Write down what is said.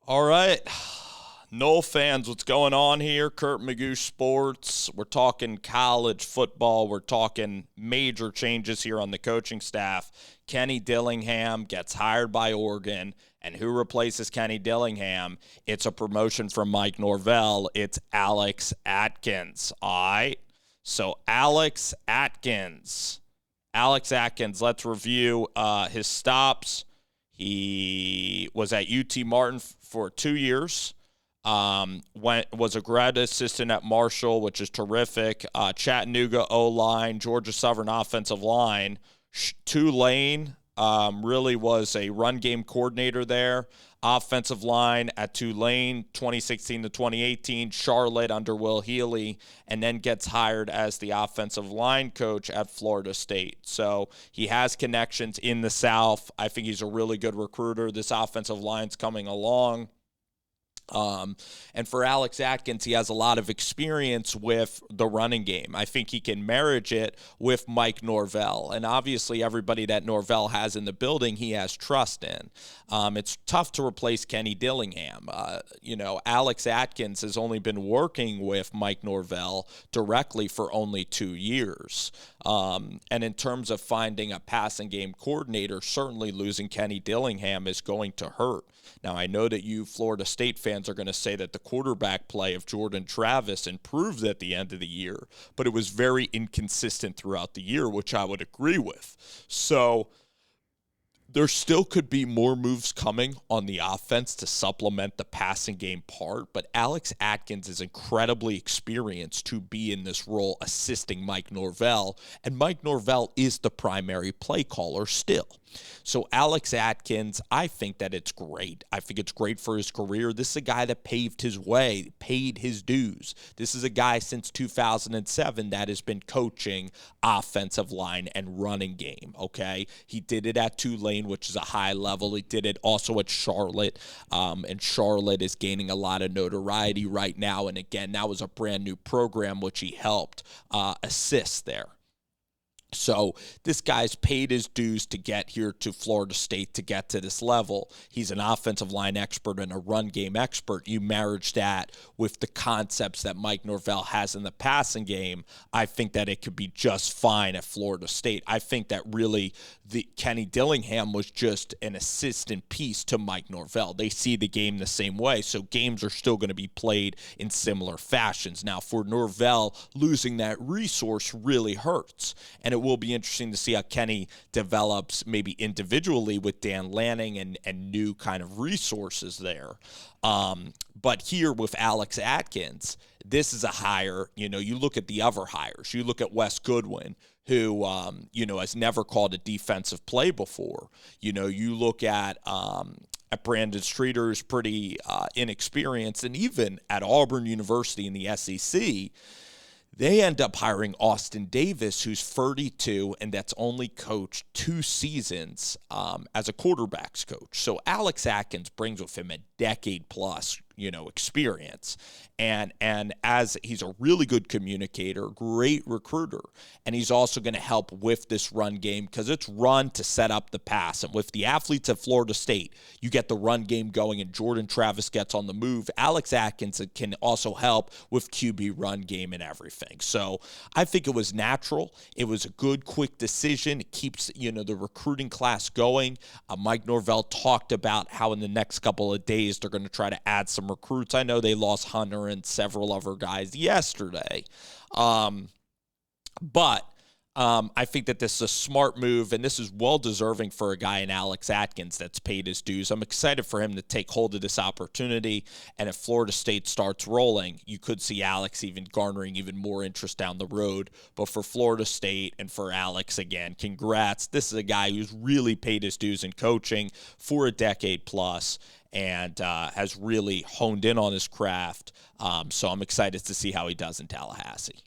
All right. Noel fans, what's going on here? Kurt Magoo Sports. We're talking college football. We're talking major changes here on the coaching staff. Kenny Dillingham gets hired by Oregon. And who replaces Kenny Dillingham? It's a promotion from Mike Norvell. It's Alex Atkins. All right. So Alex Atkins. Let's review his stops. He was at UT Martin for 2 years. Was a grad assistant at Marshall, which is terrific. Chattanooga O-line, Georgia Southern offensive line. Tulane really was a run game coordinator there. Offensive line at Tulane, 2016 to 2018. Charlotte under Will Healy, and then gets hired as the offensive line coach at Florida State. So he has connections in the South. I think he's a really good recruiter. This offensive line's coming along. And for Alex Atkins, he has a lot of experience with the running game. I think he can marriage it with Mike Norvell. And obviously, everybody that Norvell has in the building, he has trust in. It's tough to replace Kenny Dillingham. Alex Atkins has only been working with Mike Norvell directly for only 2 years. And in terms of finding a passing game coordinator, certainly losing Kenny Dillingham is going to hurt. Now, I know that you Florida State fans are going to say that the quarterback play of Jordan Travis improved at the end of the year, but it was very inconsistent throughout the year, which I would agree with. So there still could be more moves coming on the offense to supplement the passing game part, but Alex Atkins is incredibly experienced to be in this role assisting Mike Norvell, and Mike Norvell is the primary play caller still. So Alex Atkins, I think that it's great. I think it's great for his career. This is a guy that paved his way, paid his dues. This is a guy since 2007 that has been coaching offensive line and running game, okay? He did it at Tulane, which is a high level. He did it also at Charlotte, and Charlotte is gaining a lot of notoriety right now. And again, that was a brand new program which he helped assist there. So this guy's paid his dues to get here to Florida State to get to this level. He's an offensive line expert and a run game expert. You marriage that with the concepts that Mike Norvell has in the passing game, I think that it could be just fine at Florida State. I think that really Kenny Dillingham was just an assistant piece to Mike Norvell. They see the game the same way, so games are still going to be played in similar fashions. Now, for Norvell, losing that resource really hurts, and it will be interesting to see how Kenny develops maybe individually with Dan Lanning and new kind of resources there. But here with Alex Atkins, this is a hire. You look at the other hires. You look at Wes Goodwin, who, has never called a defensive play before. You look at Brandon Streeter, who's pretty inexperienced, and even at Auburn University in the SEC, they end up hiring Austin Davis, who's 32, and that's only coached 2 seasons as a quarterbacks coach. So Alex Atkins brings with him a decade plus, experience. And as he's a really good communicator, great recruiter, and he's also going to help with this run game because it's run to set up the pass. And with the athletes at Florida State, you get the run game going and Jordan Travis gets on the move. Alex Atkins can also help with QB run game and everything. So I think it was natural. It was a good, quick decision. It keeps, the recruiting class going. Mike Norvell talked about how in the next couple of days they're going to try to add some recruits. I know they lost Hunter and several other guys yesterday. But I think that this is a smart move, and this is well-deserving for a guy in Alex Atkins that's paid his dues. I'm excited for him to take hold of this opportunity, and if Florida State starts rolling, you could see Alex even garnering even more interest down the road. But for Florida State and for Alex, again, congrats. This is a guy who's really paid his dues in coaching for a decade plus and has really honed in on his craft. So I'm excited to see how he does in Tallahassee.